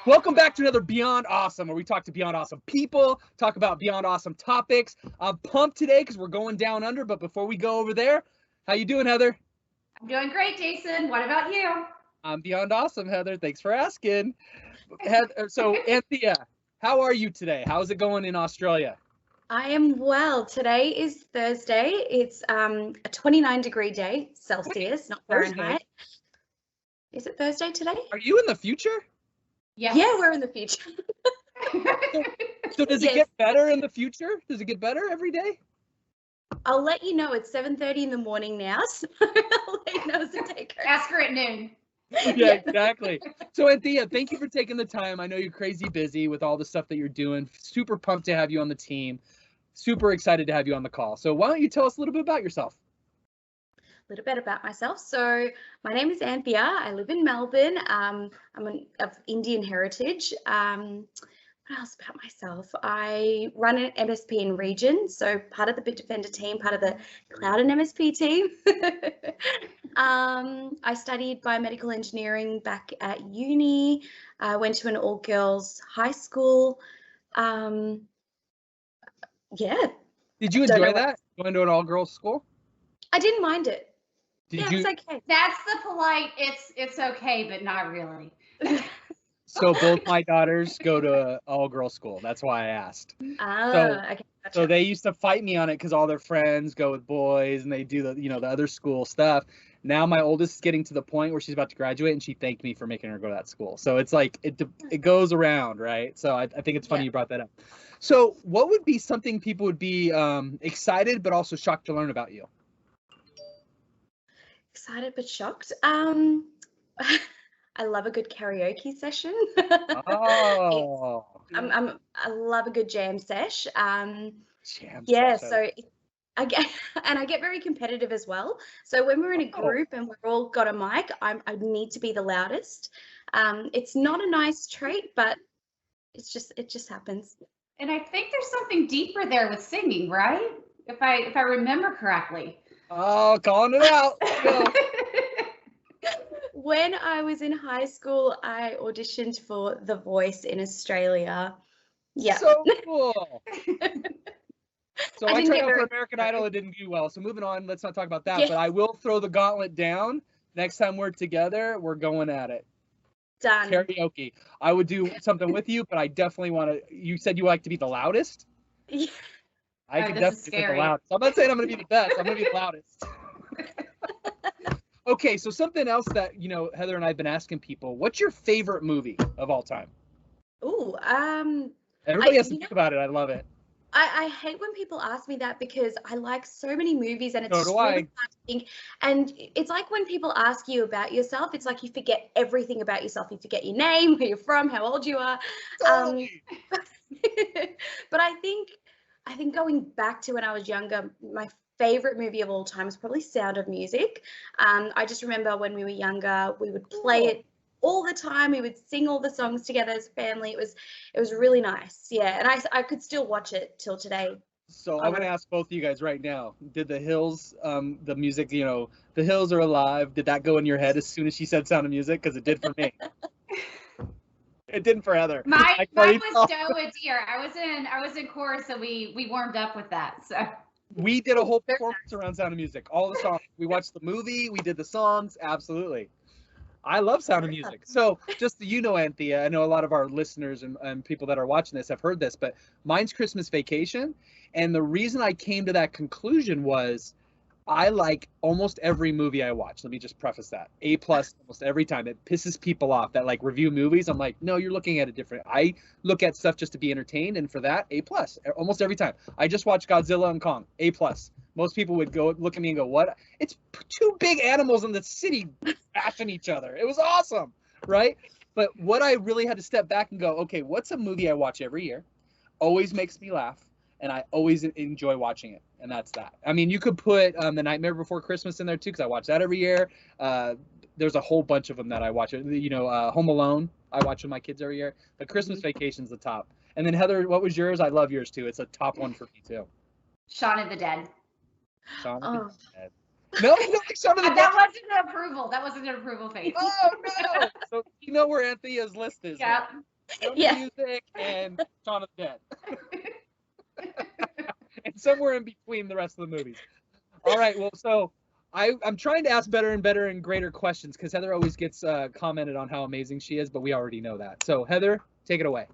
Welcome back to another Beyond Awesome, where we talk to Beyond Awesome people, talk about Beyond Awesome topics. I'm pumped today because we're going down under, but before we go over there, how you doing, Heather? I'm doing great, Jason. What about you? I'm Beyond Awesome, Heather. Thanks for asking. So, Anthea, how are you today? How's it going in Australia? I am well. Today is Thursday. It's a 29-degree day, Celsius, not Fahrenheit. Is it Thursday today? Are you in the future? Yes. Yeah, we're in the future. So does it get better in the future? Does it get better every day? I'll let you know. It's 7:30 in the morning now, so I'll let you know as the day goes. Ask her at noon. Yeah, exactly. So, Anthea, thank you for taking the time. I know you're crazy busy with all the stuff that you're doing. Super pumped to have you on the team. Super excited to have you on the call. So why don't you tell us a little bit about yourself? A little bit about myself. So my name is Anthea. I live in Melbourne. I'm of Indian heritage. What else about myself? I run an MSP in region, so part of the Bitdefender team, part of the Cloud and MSP team. I studied biomedical engineering back at uni. I went to an all-girls high school. Yeah. Did you enjoy that, going to an all-girls school? I didn't mind it. Did you? It's okay. That's the polite, it's okay, but not really. So both my daughters go to all-girls school. That's why I asked. Okay, gotcha. So they used to fight me on it because all their friends go with boys and they do the other school stuff. Now my oldest is getting to the point where she's about to graduate and she thanked me for making her go to that school. So it's like it goes around, right? So I think it's funny you brought that up. So what would be something people would be excited but also shocked to learn about you? Excited but shocked. I love a good karaoke session. Oh. I love a good jam sesh. Jam yeah, sesh. so I get very competitive as well. So when we're in a group and we've all got a mic, I need to be the loudest. It's not a nice trait, but it just happens. And I think there's something deeper there with singing, right? If I remember correctly. Oh, calling it out. Go. When I was in high school, I auditioned for The Voice in Australia. Yeah. So cool. So I tried out for very American Idol. It didn't do well. So moving on, let's not talk about that. But I will throw the gauntlet down. Next time we're together, we're going at it. Done. Karaoke. I would do something with you, but I definitely want to. You said you like to be the loudest. Yeah. I could definitely be the loudest. I'm not saying I'm going to be the best. I'm going to be the loudest. Okay, so something else that Heather and I have been asking people: what's your favorite movie of all time? Ooh, everybody has to think about it. I love it. I hate when people ask me that because I like so many movies and it's So do really I. hard to think. And it's like when people ask you about yourself, it's like you forget everything about yourself. You forget your name, where you're from, how old you are. Totally. But I think going back to when I was younger, my favorite movie of all time is probably Sound of Music. I just remember when we were younger, we would play it all the time. We would sing all the songs together as a family. It was really nice. Yeah, and I could still watch it till today. So I'm going to ask both of you guys right now. Did The Hills, the music, The Hills Are Alive, did that go in your head as soon as she said Sound of Music? Because it did for me. It didn't for Heather. Mine was Doe a Deer. I was in chorus, so we warmed up with that. So we did a whole performance around Sound of Music. All the songs. We watched the movie. We did the songs. Absolutely. I love Sound of Music. So just so you know, Anthea, I know a lot of our listeners and people that are watching this have heard this, but mine's Christmas Vacation. And the reason I came to that conclusion was I like almost every movie I watch. Let me just preface that. A+ almost every time. It pisses people off that like review movies. I'm like, no, you're looking at it different. I look at stuff just to be entertained, and for that, A+ almost every time. I just watched Godzilla and Kong. A+. Most people would go look at me and go, what? It's two big animals in the city bashing each other. It was awesome, right? But what I really had to step back and go, okay, what's a movie I watch every year? Always makes me laugh, and I always enjoy watching it. And that's that. I mean, you could put The Nightmare Before Christmas in there too, because I watch that every year. There's a whole bunch of them that I watch. Home Alone, I watch with my kids every year. But Christmas Vacation's the top. And then Heather, what was yours? I love yours too. It's a top one for me too. Shaun of the Dead. Shaun of the Dead. No, Shaun of the Dead. That wasn't an approval. That wasn't an approval face. Oh no! So you know where Anthea's list is. Yeah. Sound of Yeah. Music and Shaun of the Dead. And somewhere in between the rest of the movies. All right, well, so I'm trying to ask better and better and greater questions because Heather always gets commented on how amazing she is, but we already know that. So Heather, take it away.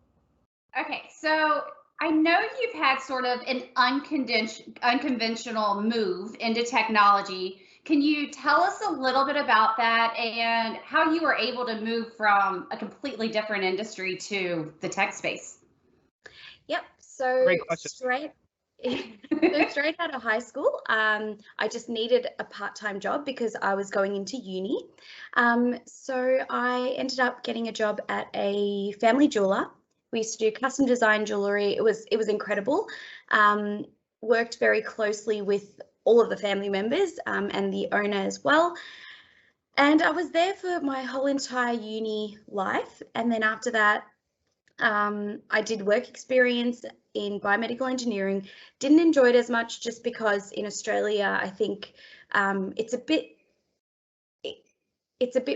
Okay, so I know you've had sort of an unconventional move into technology. Can you tell us a little bit about that and how you were able to move from a completely different industry to the tech space? Yep. So Great question. straight out of high school, I just needed a part-time job because I was going into uni. So I ended up getting a job at a family jeweler. We used to do custom design jewelry. It was incredible. Worked very closely with all of the family members and the owner as well. And I was there for my whole entire uni life. And then after that, I did work experience in biomedical engineering. Didn't enjoy it as much just because in Australia, I think it's a bit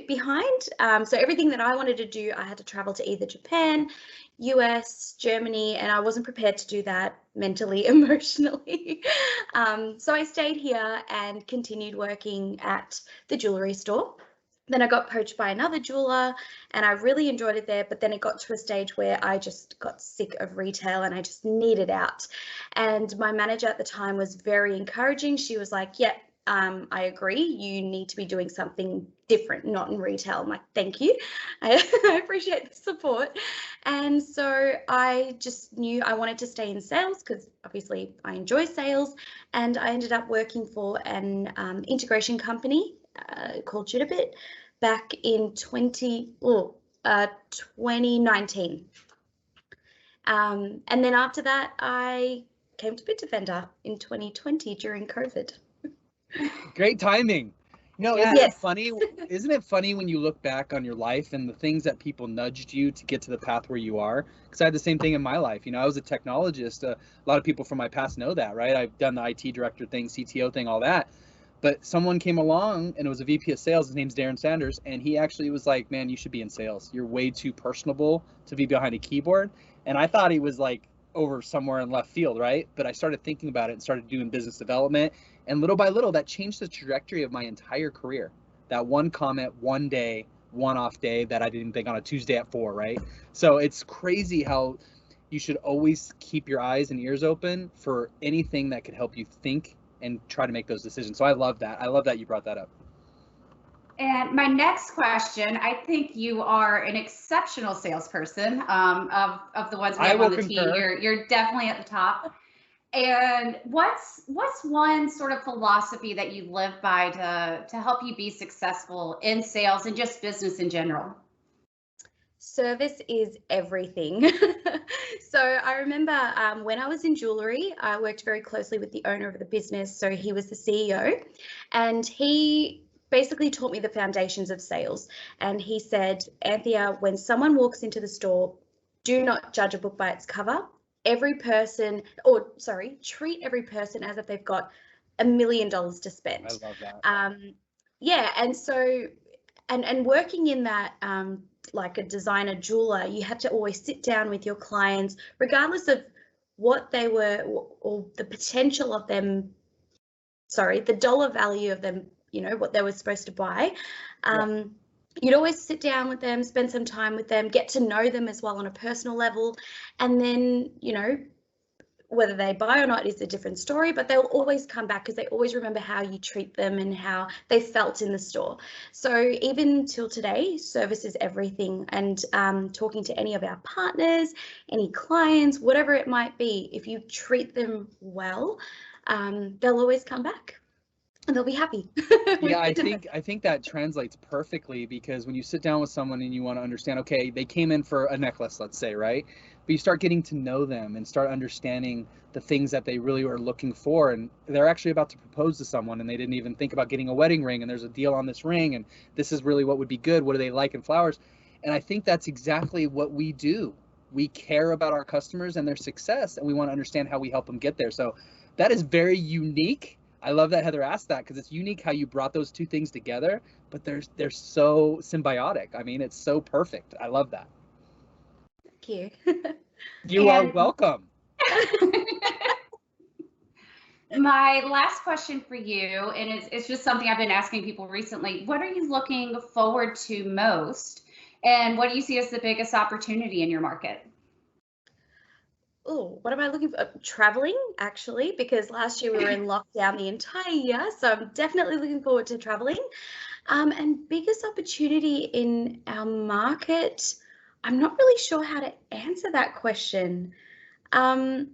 behind. So everything that I wanted to do, I had to travel to either Japan, US, Germany, and I wasn't prepared to do that mentally, emotionally. So I stayed here and continued working at the jewelry store. Then I got poached by another jeweler and I really enjoyed it there, but then it got to a stage where I just got sick of retail and I just needed out. And my manager at the time was very encouraging. She was like, yeah, I agree. You need to be doing something different, not in retail. I'm like, thank you. I appreciate the support. And so I just knew I wanted to stay in sales because obviously I enjoy sales. And I ended up working for an integration company called Jitterbit back in 2019. And then after that, I came to Bitdefender in 2020 during COVID. Great timing. No, Yes. isn't it funny? Isn't it funny when you look back on your life and the things that people nudged you to get to the path where you are? Because I had the same thing in my life. You know, I was a technologist. A lot of people from my past know that, right? I've done the IT director thing, CTO thing, all that. But someone came along and it was a VP of sales. His name's Darren Sanders. And he actually was like, man, you should be in sales. You're way too personable to be behind a keyboard. And I thought he was like over somewhere in left field, right? But I started thinking about it and started doing business development. And little by little, that changed the trajectory of my entire career. That one comment, one day, one off day that I didn't think on a Tuesday at 4, right? So it's crazy how you should always keep your eyes and ears open for anything that could help you think and try to make those decisions. So I love that. I love that you brought that up. And my next question, I think you are an exceptional salesperson of the ones we have on the team. You're definitely at the top. And what's one sort of philosophy that you live by to help you be successful in sales and just business in general? Service is everything. So I remember when I was in jewelry, I worked very closely with the owner of the business. So he was the CEO and he basically taught me the foundations of sales. And he said, Anthea, when someone walks into the store, do not judge a book by its cover. Treat every person as if they've got $1 million to spend. I love that. Yeah, and so, and working in that, like a designer jeweler, you had to always sit down with your clients, regardless of what they were or the potential of them, the dollar value of them, you know, what they were supposed to buy. You'd always sit down with them, spend some time with them, get to know them as well on a personal level. And then, you know, whether they buy or not is a different story, but they'll always come back because they always remember how you treat them and how they felt in the store. So even till today, service is everything. And talking to any of our partners, any clients, whatever it might be, if you treat them well, they'll always come back. And they'll be happy. Yeah, I think that translates perfectly because when you sit down with someone and you want to understand, okay, they came in for a necklace, let's say, right? But you start getting to know them and start understanding the things that they really are looking for, and they're actually about to propose to someone and they didn't even think about getting a wedding ring, and there's a deal on this ring and this is really what would be good. What do they like in flowers? And I think that's exactly what we do. We care about our customers and their success, and we want to understand how we help them get there. So that is very unique. I love that Heather asked that because it's unique how you brought those two things together, but they're so symbiotic. I mean, it's so perfect. I love that. you. You are welcome. My last question for you, and it's just something I've been asking people recently. What are you looking forward to most? And what do you see as the biggest opportunity in your market? Oh, what am I looking for? Traveling, actually, because last year we were in lockdown the entire year. So I'm definitely looking forward to traveling. And biggest opportunity in our market, I'm not really sure how to answer that question. Well,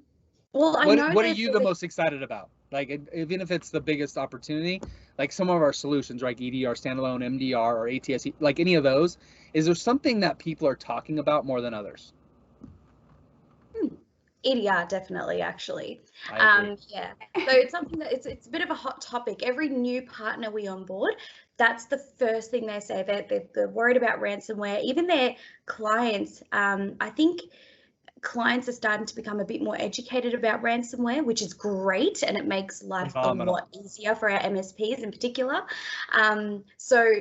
I know what are you the most excited about? Like, even if it's the biggest opportunity, like some of our solutions, like EDR, standalone, MDR, or ATS, like any of those, is there something that people are talking about more than others? EDR, definitely, actually. Yeah. So it's something that it's a bit of a hot topic. Every new partner we onboard, that's the first thing they say. They're worried about ransomware. Even their clients, I think clients are starting to become a bit more educated about ransomware, which is great, and it makes life Phenomenal. a lot easier for our MSPs in particular. So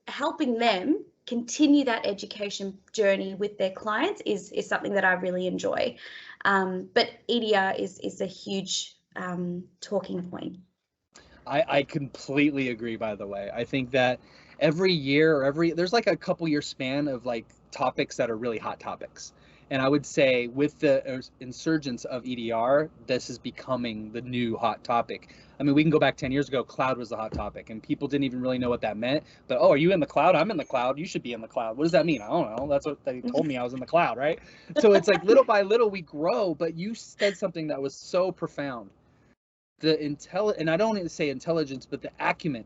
helping them continue that education journey with their clients is something that I really enjoy. But EDR is a huge talking point. I completely agree, by the way. I think that every year or there's like a couple year span of like topics that are really hot topics. And I would say with the insurgence of EDR, this is becoming the new hot topic. I mean, we can go back 10 years ago, cloud was the hot topic and people didn't even really know what that meant. But, oh, are you in the cloud? I'm in the cloud. You should be in the cloud. What does that mean? I don't know. That's what they told me, I was in the cloud, right? So it's like little by little we grow, but you said something that was so profound. And I don't want to say intelligence, but the acumen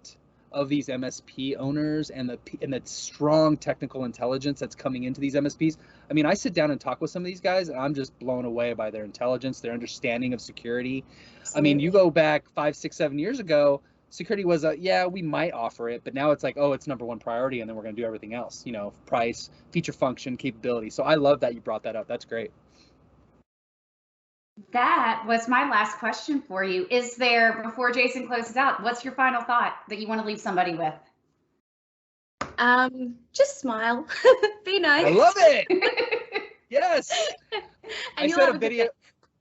of these MSP owners and the strong technical intelligence that's coming into these MSPs. I mean, I sit down and talk with some of these guys and I'm just blown away by their intelligence, their understanding of security. Absolutely. I mean, you go back 5, 6, 7 years ago, security was yeah, we might offer it, but now it's like, oh, it's number one priority, and then we're going to do everything else, you know, price, feature function, capability. So I love that you brought that up. That's great. That was my last question for you. Is there, before Jason closes out, what's your final thought that you want to leave somebody with? Just smile. Be nice. I love it. Yes. I said a video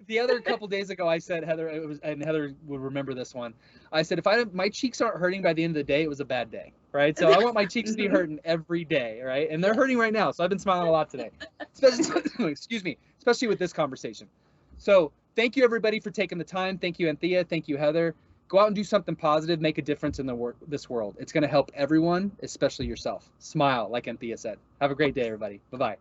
the other couple days ago. I said, Heather, and Heather would remember this one. I said, if my cheeks aren't hurting by the end of the day, it was a bad day, right? So I want my cheeks to be hurting every day, right? And they're hurting right now, so I've been smiling a lot today. Especially with this conversation. So thank you, everybody, for taking the time. Thank you, Anthea. Thank you, Heather. Go out and do something positive. Make a difference in this world. It's going to help everyone, especially yourself. Smile, like Anthea said. Have a great day, everybody. Bye-bye.